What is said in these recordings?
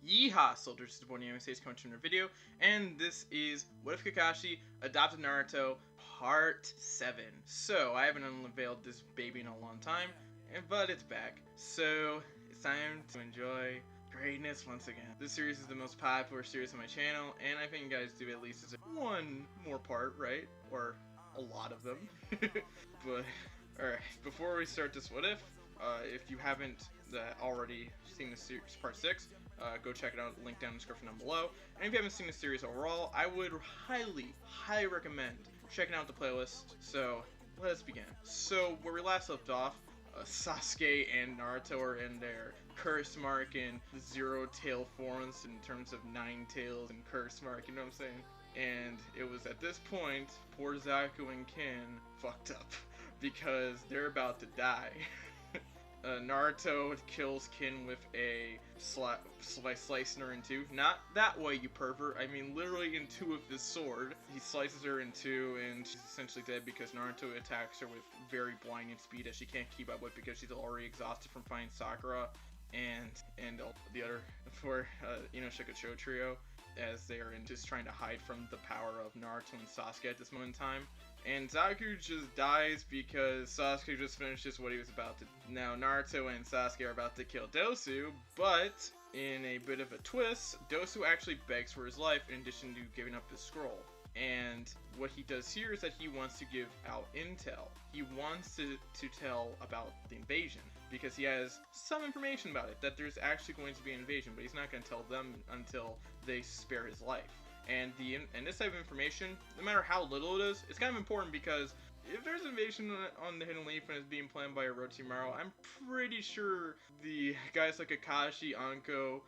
Yeehaw, soldiers, this is Born Anime States coming to another video, and this is What If Kakashi Adopted Naruto Part 7. So, I haven't unveiled this baby in a long time, but it's back. So, it's time to enjoy greatness once again. This series is the most popular series on my channel, and I think you guys do at least one more part, right? Or a lot of them. But, alright, before we start this What if you haven't already seen the series Part 6, go check it out, link down in the description down below. And if you haven't seen the series overall, I would highly recommend checking out the playlist. So, let us begin. So, where we last left off, Sasuke and Naruto are in their curse mark and zero tail forms in terms of 9 tails and curse mark, you know what I'm saying? And it was at this point, poor Zaku and Kin fucked up because they're about to die. Naruto kills Kin with a slicing her in two. Not that way, you pervert. I mean, literally in two with his sword. He slices her in two, and she's essentially dead because Naruto attacks her with very blinding speed that she can't keep up with because she's already exhausted from fighting Sakura and the other four Inoshika trio, as they are just trying to hide from the power of Naruto and Sasuke at this moment in time. And Zaku just dies because Sasuke just finishes what he was about to. Now Naruto and Sasuke are about to kill Dosu, but in a bit of a twist, Dosu actually begs for his life in addition to giving up his scroll. And what he does here is that he wants to give out intel. He wants to tell about the invasion because he has some information about it, that there's actually going to be an invasion, but he's not going to tell them until they spare his life. And this type of information, no matter how little it is, it's kind of important because if there's an invasion on the Hidden Leaf and it's being planned by Orochimaru, I'm pretty sure the guys like Kakashi, Anko,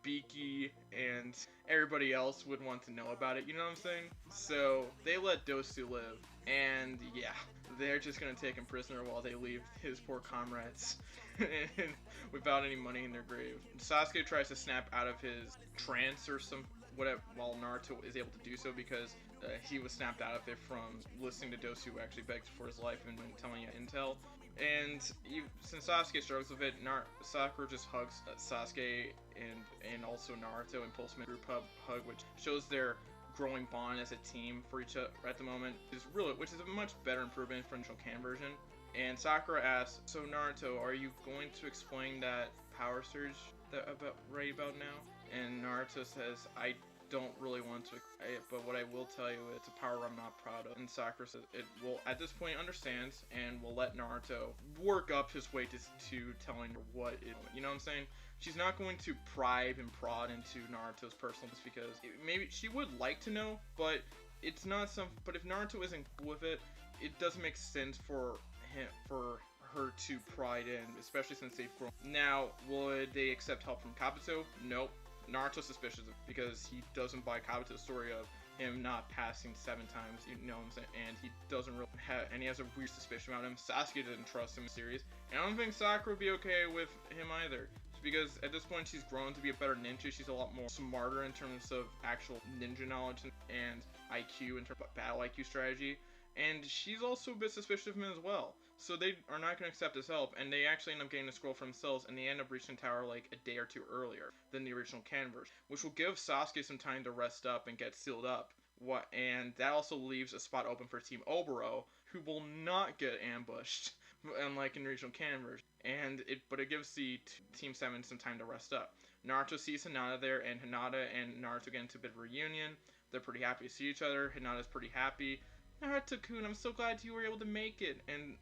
Biki, and everybody else would want to know about it, you know what I'm saying? So, they let Dosu live, and yeah, they're just gonna take him prisoner while they leave his poor comrades and without any money in their grave. Sasuke tries to snap out of his trance or whatever, while Naruto is able to do so because he was snapped out of it from listening to Dosu who actually begged for his life and telling you intel. And since Sasuke struggles with it, Sakura just hugs Sasuke and also Naruto and pulls them in a group hug, which shows their growing bond as a team for each other at the moment, which is a much better improvement from the initial Can version. And Sakura asks, "So Naruto, are you going to explain that power surge right about now?" And Naruto says, "I don't really want to, but what I will tell you, it's a power I'm not proud of." And Sakura says it will, at this point, understands and will let Naruto work up his way to telling her what it, you know what I'm saying? She's not going to pry and prod into Naruto's personal just because maybe she would like to know, but it's not but if Naruto isn't cool with it, it doesn't make sense for her to pry in, especially since they've grown. Now, would they accept help from Kabuto? Nope. Naruto's suspicious because he doesn't buy Kabuto's story of him not passing 7 times, you know what I'm saying, and he doesn't really and he has a weird suspicion about him. Sasuke doesn't trust him in the series, and I don't think Sakura would be okay with him either. Because at this point she's grown to be a better ninja. She's a lot more smarter in terms of actual ninja knowledge and IQ in terms of battle IQ strategy. And she's also a bit suspicious of him as well. So they are not going to accept his help, and they actually end up getting the scroll for themselves, and they end up reaching the tower like a day or two earlier than the original Can version, which will give Sasuke some time to rest up and get sealed up. And that also leaves a spot open for Team Oboro, who will not get ambushed, unlike in the original Can version. But it gives the Team 7 some time to rest up. Naruto sees Hinata there, and Hinata and Naruto get into a bit of a reunion. They're pretty happy to see each other. Hinata's pretty happy. "Naruto-kun, I'm so glad you were able to make it." And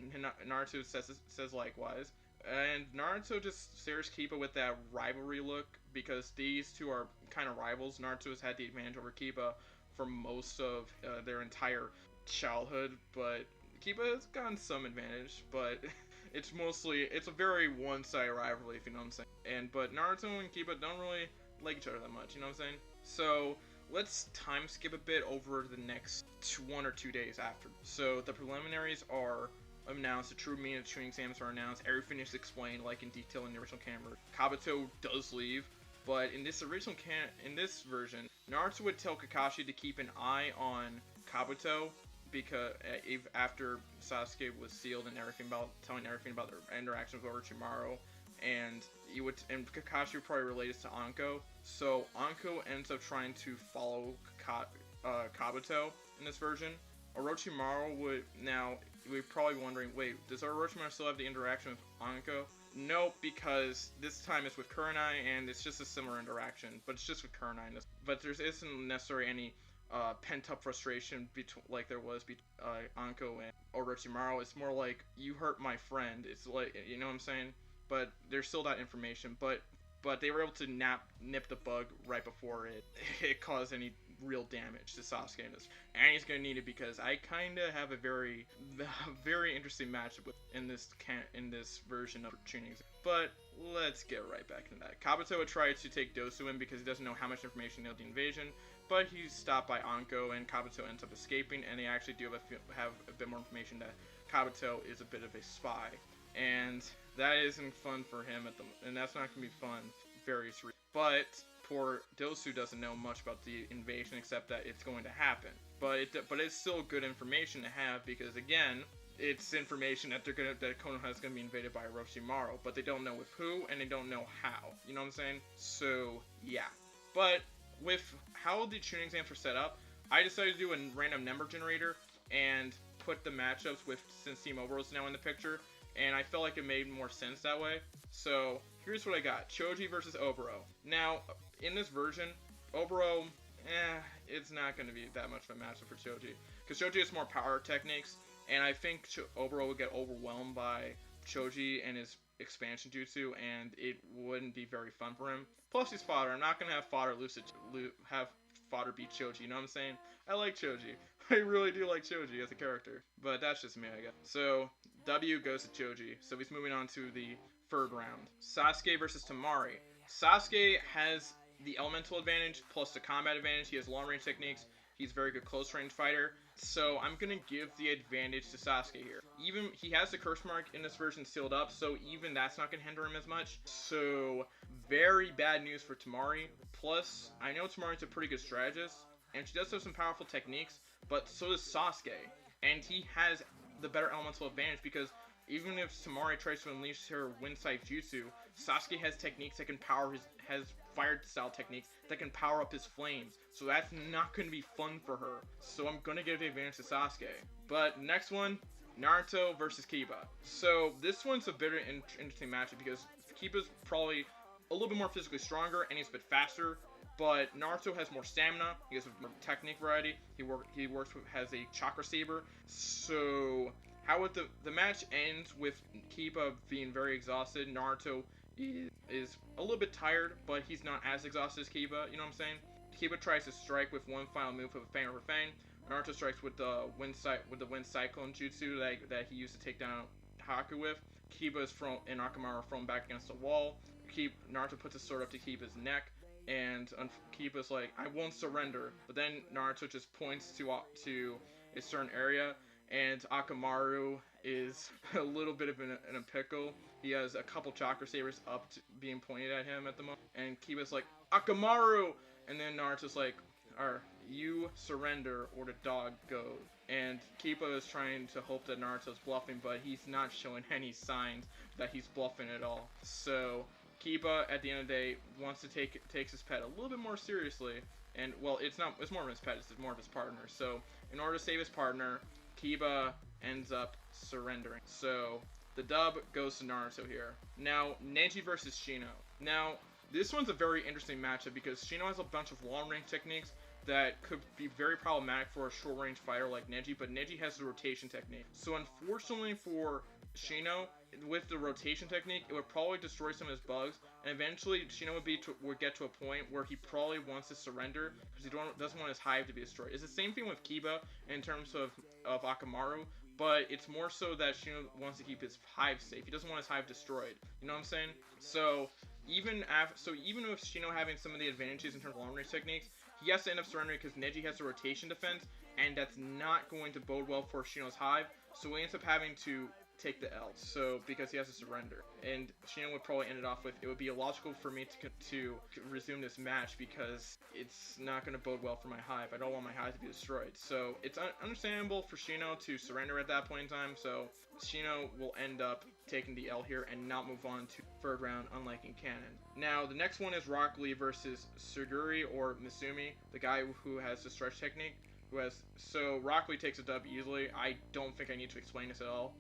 Naruto says likewise. And Naruto just stares Kiba with that rivalry look because these two are kind of rivals. Naruto has had the advantage over Kiba for most of their entire childhood, but Kiba has gotten some advantage, but it's a very one-sided rivalry, if you know what I'm saying. But Naruto and Kiba don't really like each other that much, you know what I'm saying? So let's time skip a bit over the next 1 or 2 days after. So the preliminaries are announced, the true meaning of the Chunin exams are announced, everything is explained like in detail in the original Can version. Kabuto does leave, but in this version, Naruto would tell Kakashi to keep an eye on Kabuto because after Sasuke was sealed and telling everything about their interactions with Orochimaru, and Kakashi would probably relate it to Anko. So Anko ends up trying to follow Kabuto in this version. Orochimaru would now we're probably wondering, wait, does Orochimaru still have the interaction with Anko? Nope, because this time it's with Kurenai, and it's just a similar interaction, but it's just with Kurenai. But there isn't necessarily any pent-up frustration like there was between Anko and Orochimaru. It's more like, you hurt my friend. It's like, you know what I'm saying? But there's still that information, but they were able to nip the bug right before it caused any real damage to Sasuke in this. And he's gonna need it because I kinda have a very interesting matchup in this version of Chunin. But let's get right back into that. Kabuto would try to take Dosu in because he doesn't know how much information nailed the invasion, but he's stopped by Anko, and Kabuto ends up escaping, and they actually do have a bit more information that Kabuto is a bit of a spy. And that isn't fun for him and that's not gonna be fun for various reasons. But poor Dosu doesn't know much about the invasion except that it's going to happen. But it's still good information to have because, again, it's information that Konoha is gonna be invaded by Orochimaru, but they don't know with who and they don't know how. You know what I'm saying? So yeah. But with how the Chunin exams are set up, I decided to do a random number generator and put the matchups since Team Oboro is now in the picture, and I felt like it made more sense that way. So here's what I got: Choji versus Oboro. Now, in this version, Oboro, it's not going to be that much of a matchup for Choji, because Choji has more power techniques, and I think Oboro would get overwhelmed by Choji and his expansion jutsu, and it wouldn't be very fun for him. Plus, he's fodder. I'm not going to have fodder beat Choji, you know what I'm saying? I like Choji. I really do like Choji as a character, but that's just me, I guess. So, W goes to Choji. So he's moving on to the third round. Sasuke versus Temari. Sasuke has the elemental advantage plus the combat advantage. He has long range techniques. He's a very good close range fighter. So I'm going to give the advantage to Sasuke here. Even he has the curse mark in this version sealed up, so even that's not going to hinder him as much. So very bad news for Temari. Plus, I know Temari's a pretty good strategist, and she does have some powerful techniques, but so does Sasuke. And he has the better elemental advantage because even if Temari tries to unleash her wind type jutsu, Sasuke has techniques that can has fire style techniques that can power up his flames. So that's not going to be fun for her. So I'm going to give the advantage to Sasuke. But next one, Naruto versus Kiba. So this one's a bit of an interesting matchup because Kiba's probably a little bit more physically stronger and he's a bit faster. But Naruto has more stamina. He has a technique variety. Has a chakra saber. So how would the match ends with Kiba being very exhausted? Naruto is a little bit tired, but he's not as exhausted as Kiba. You know what I'm saying? Kiba tries to strike with one final move of a Fang over Fang. Naruto strikes with the wind cyclone jutsu that he used to take down Haku with. Kiba is and Akamaru are thrown back against the wall. Naruto puts his sword up to Kiba's neck, and Kiba's like, "I won't surrender." But then Naruto just points to a certain area, and Akamaru is a little bit of in a pickle. He has a couple chakra sabers being pointed at him at the moment, and Kiba's like, "Akamaru!" And then Naruto's like, "You surrender or the dog goes." And Kiba is trying to hope that Naruto's bluffing, but he's not showing any signs that he's bluffing at all. So Kiba, at the end of the day, wants to takes his pet a little bit more seriously, and well, it's more of his pet, it's more of his partner. So in order to save his partner, Kiba ends up surrendering. So the dub goes to Naruto here. Now, Neji versus Shino. Now, this one's a very interesting matchup because Shino has a bunch of long-range techniques that could be very problematic for a short-range fighter like Neji, but Neji has the rotation technique. So unfortunately for Shino, with the rotation technique, it would probably destroy some of his bugs, and eventually Shino would get to a point where he probably wants to surrender because he doesn't want his hive to be destroyed. It's the same thing with Kiba in terms of Akamaru, but it's more so that Shino wants to keep his hive safe. He doesn't want his hive destroyed. You know what I'm saying? So even with Shino having some of the advantages in terms of long-range techniques, he has to end up surrendering because Neji has the rotation defense, and that's not going to bode well for Shino's hive. So he ends up having to take the L. So because he has to surrender, and Shino would probably end it off with, it would be illogical for me to resume this match because it's not going to bode well for my hive. I don't want my hive to be destroyed. So it's understandable for Shino to surrender at that point in time. So Shino will end up taking the L here and not move on to third round, unlike in canon. Now the next one is Rock Lee versus Suguri or Misumi, the guy who has the stretch technique. So Rock Lee takes a dub easily. I don't think I need to explain this at all.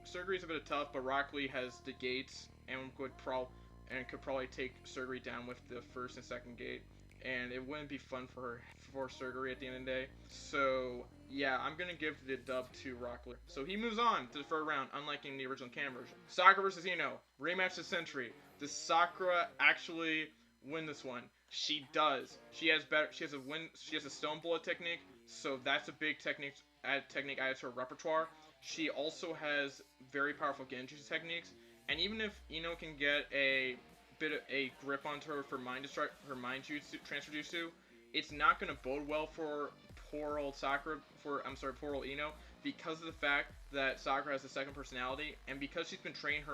Suguri's a bit tough, but Rock Lee has the gates and could probably take Suguri down with the first and second gate, and it wouldn't be fun for Suguri at the end of the day. So yeah, I'm gonna give the dub to Rock Lee. So he moves on to the third round, unlike in the original canon version. Sakura versus Ino, rematch the century. Does Sakura actually win this one? She does. She has a stone bullet technique, so that's a big technique added to her repertoire. She also has very powerful Genjutsu techniques, and even if Ino can get a bit of a grip onto her for mind jutsu transfer jutsu, it's not going to bode well for poor old Ino, because of the fact that Sakura has a second personality, and because she's been training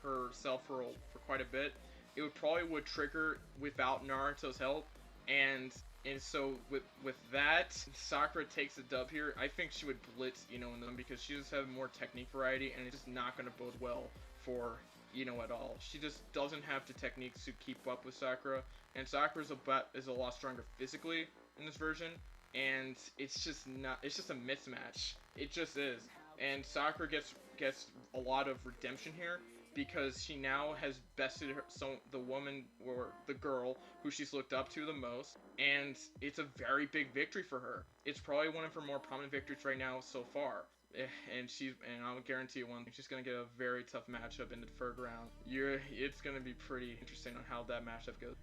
herself for quite a bit. It would trigger without Naruto's help, and so with that, Sakura takes the dub here. I think she would blitz Ino in them because she just has more technique variety, and it's just not going to bode well for Ino at all. She just doesn't have the techniques to keep up with Sakura, and Sakura is a lot stronger physically in this version, and it's just a mismatch. It just is, and Sakura gets a lot of redemption here, because she now has bested the woman or the girl who she's looked up to the most, and it's a very big victory for her. It's probably one of her more prominent victories right now so far. And I'll guarantee you one thing, she's gonna get a very tough matchup in the third round. It's gonna be pretty interesting on how that matchup goes.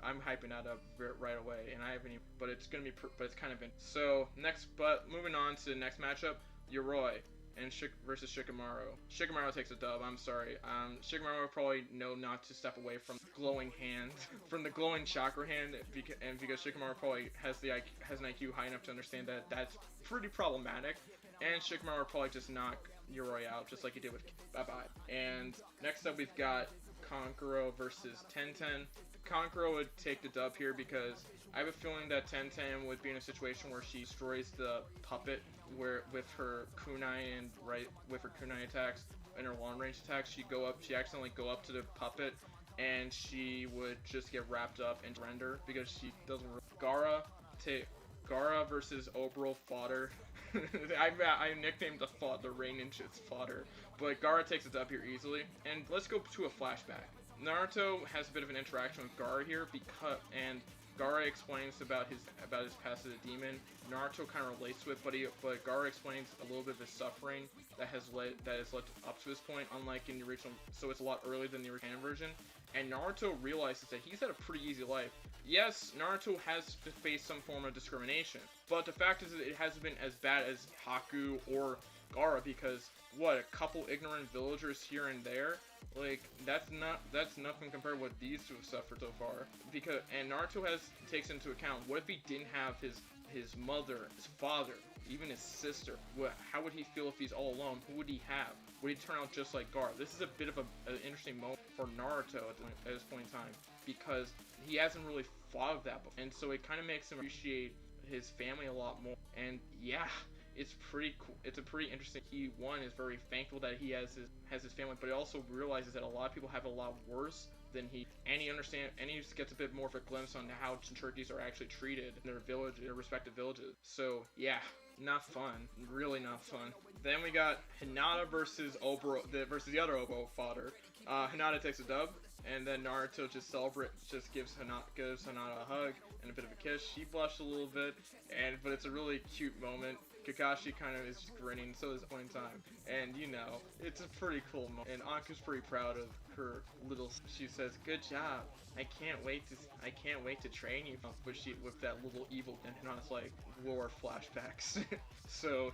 I'm hyping that up right away, and I haven't even, but it's kind of so moving on to the next matchup, Yoroi and versus Shikamaru. Shikamaru takes a dub. I'm sorry. Shikamaru will probably know not to step away from glowing hand, from the glowing chakra hand, because Shikamaru probably has an IQ high enough to understand that that's pretty problematic, and Shikamaru will probably just knock Yoroi out, just like he did with bye-bye. And next up we've got Kankuro versus Tenten. Kankuro would take the dub here because I have a feeling that Tenten would be in a situation where she destroys the puppet with her kunai attacks and her long range attacks. She accidentally go up to the puppet, and she would just get wrapped up and surrender because she doesn't. Gaara versus Obro fodder. I nicknamed the Rain Ninja's fodder, but Gaara takes it up here easily. And let's go to a flashback. Naruto has a bit of an interaction with Gaara here and Gaara explains about his past as a demon. Naruto kind of relates to it, but Gaara explains a little bit of his suffering that has led up to this point, unlike in the original. So it's a lot earlier than the original version. And Naruto realizes that he's had a pretty easy life. Yes, Naruto has faced some form of discrimination, but the fact is that it hasn't been as bad as Haku or Gaara, because a couple ignorant villagers here and there, like that's nothing compared to what these two have suffered so far. And Naruto takes into account, what if he didn't have his mother, his father, even his sister? How would he feel if he's all alone? Who would he have? Would he turn out just like Gaara? This is a bit of an interesting moment for Naruto at this point in time, because he hasn't really thought of that before, and so it kind of makes him appreciate his family a lot more. And yeah, it's pretty cool. It's a pretty interesting. He is very thankful that he has his family, but he also realizes that a lot of people have a lot worse than he. And he just gets a bit more of a glimpse on how Jinchurikis are actually treated in their respective villages. So yeah, not fun. Really not fun. Then we got Hinata versus the other Obro fodder. Hinata takes a dub, and then Naruto just gives Hinata a hug and a bit of a kiss. She blushed a little bit, but it's a really cute moment. Kakashi kind of is just grinning, so is point in time, and it's a pretty cool moment. And Anka's pretty proud of her little. She says, "Good job. I can't wait to train you." But with that little evil, and Hinata's like, war flashbacks. So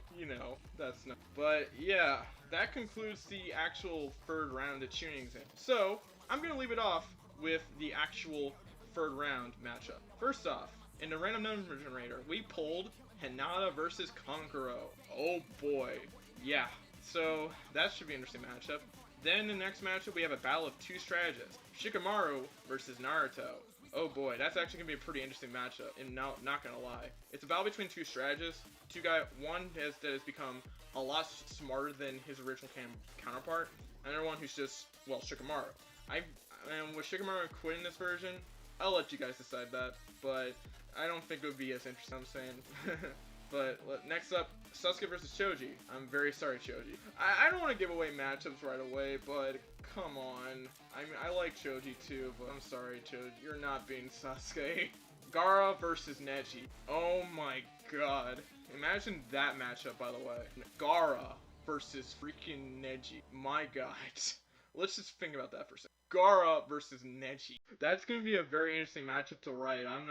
that's not. But yeah, that concludes the actual third round of tuning exam. So I'm gonna leave it off with the actual third round matchup. First off, in the random number generator, we pulled Hinata versus Kankuro. Oh boy. Yeah. So that should be an interesting matchup. Then the next matchup, we have a battle of two strategists. Shikamaru versus Naruto. Oh boy, that's actually gonna be a pretty interesting matchup, and not gonna lie. It's a battle between two strategists. One that has become a lot smarter than his original counterpart. Another one who's just, well, Shikamaru. And with Shikamaru quitting this version, I'll let you guys decide that, but I don't think it would be as interesting, I'm saying. But next up, Sasuke versus Choji. I'm very sorry, Choji. I don't want to give away matchups right away, but come on. I mean, I like Choji too, but I'm sorry, Choji. You're not being Sasuke. Gaara versus Neji. Oh my god. Imagine that matchup, by the way. Gaara versus freaking Neji. My god. Let's just think about that for a second. Gaara versus Neji. That's gonna be a very interesting matchup to write. I'm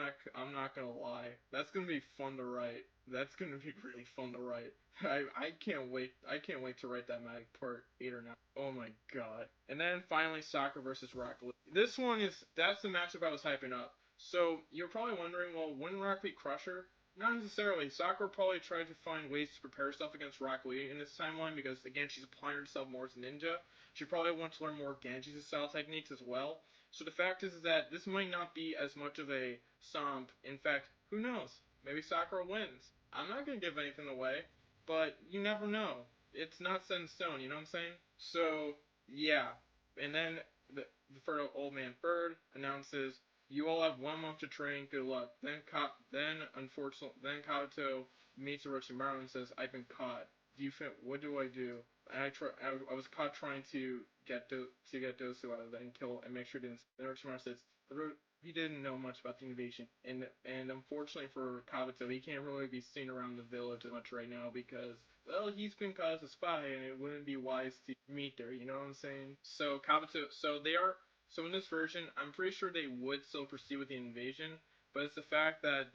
not gonna lie. That's gonna be fun to write. That's gonna be really fun to write. I can't wait. I can't wait to write that magic part 8 or 9. Oh my god. And then finally Sakura versus Rock Lee. That's the matchup I was hyping up. So you're probably wondering, well, wouldn't Rock Lee crush her? Not necessarily. Sakura probably tried to find ways to prepare herself against Rock Lee in this timeline because again she's applying herself more as a ninja. She probably wants to learn more Genji style techniques as well. So the fact is that this might not be as much of a stomp. In fact, who knows? Maybe Sakura wins. I'm not gonna give anything away, but you never know. It's not set in stone, you know what I'm saying? So yeah. And then the fertile old man bird announces, "You all have 1 month to train. Good luck." Then Kabuto meets Orochimaru and says, "I've been caught. What do I do?" And I was caught trying to get Dosu out of it and kill and make sure he didn't. Then Orochimaru says, he didn't know much about the invasion, and unfortunately for Kabuto, he can't really be seen around the village as much right now because, well, he's been caught as a spy, and it wouldn't be wise to meet there. You know what I'm saying? So in this version, I'm pretty sure they would still proceed with the invasion, but it's the fact that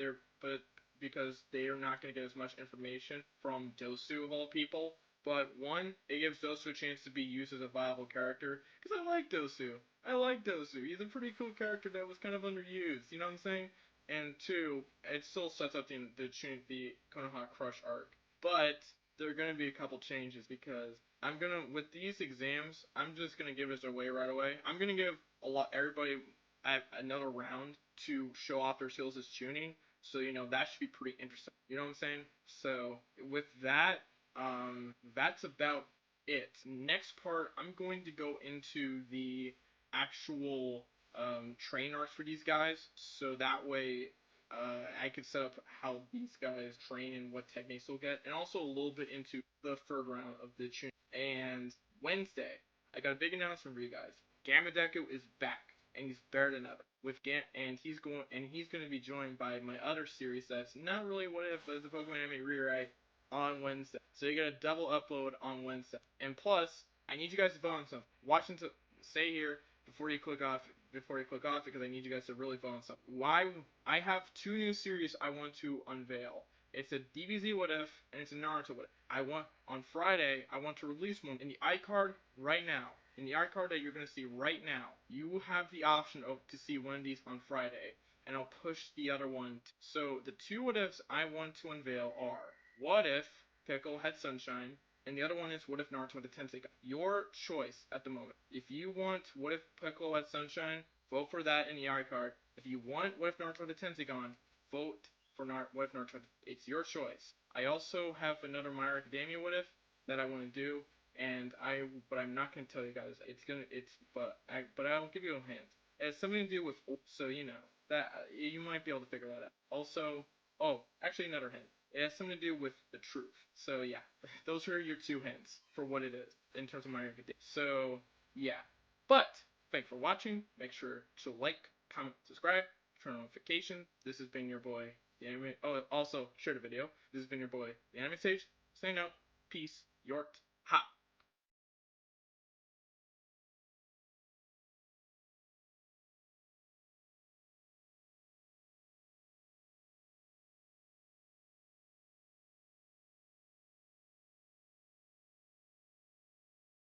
because they are not going to get as much information from Dosu of all people. But one, it gives Dosu a chance to be used as a viable character because I like Dosu. I like Dosu. He's a pretty cool character that was kind of underused. You know what I'm saying? And two, it still sets up the Konoha Crush arc. But there are gonna be a couple changes because with these exams, I'm just gonna give this away right away. I'm gonna give everybody another round to show off their skills as tuning. So that should be pretty interesting. You know what I'm saying? So with that, that's about it. Next part, I'm going to go into the actual train arcs for these guys, so that way I could set up how these guys train and what techniques they'll get, and also a little bit into the third round of the tune. And Wednesday, I got a big announcement for you guys. Gamadeko is back, and he's better than ever. And he's going to be joined by my other series that's not really what if, but it's a Pokemon Anime rewrite on Wednesday. So you get a double upload on Wednesday. And plus, I need you guys to vote on something. Watch until stay here before you click off because I need you guys to really vote on something. Why I have 2 new series I want to unveil. It's a DBZ What If and it's a Naruto What If. On Friday I want to release one in the iCard right now. In the iCard that you're gonna see right now, you have the option to see one of these on Friday, and I'll push the other one. So the 2 what ifs I want to unveil are: what if Pickle had Sunshine? And the other one is what if Naruto had a Tensei? Your choice at the moment. If you want what if Piccolo had Sunshine, vote for that in the iCard. If you want what if Naruto had a Tenseigan, vote for what if Naruto. It's your choice. I also have another My Hero Academia what if that I want to do, but I'm not gonna tell you guys. But I'll give you a hint. It has something to do with, so that you might be able to figure that out. Also, actually another hint. It has something to do with the truth. So yeah, those are your 2 hints for what it is in terms of My Hero Academia. So yeah, but thanks for watching. Make sure to like, comment, subscribe, turn on notifications. This has been your boy, the anime. Oh, also share the video. This has been your boy, the Anime Sage. Saying out. Peace. York. Ha.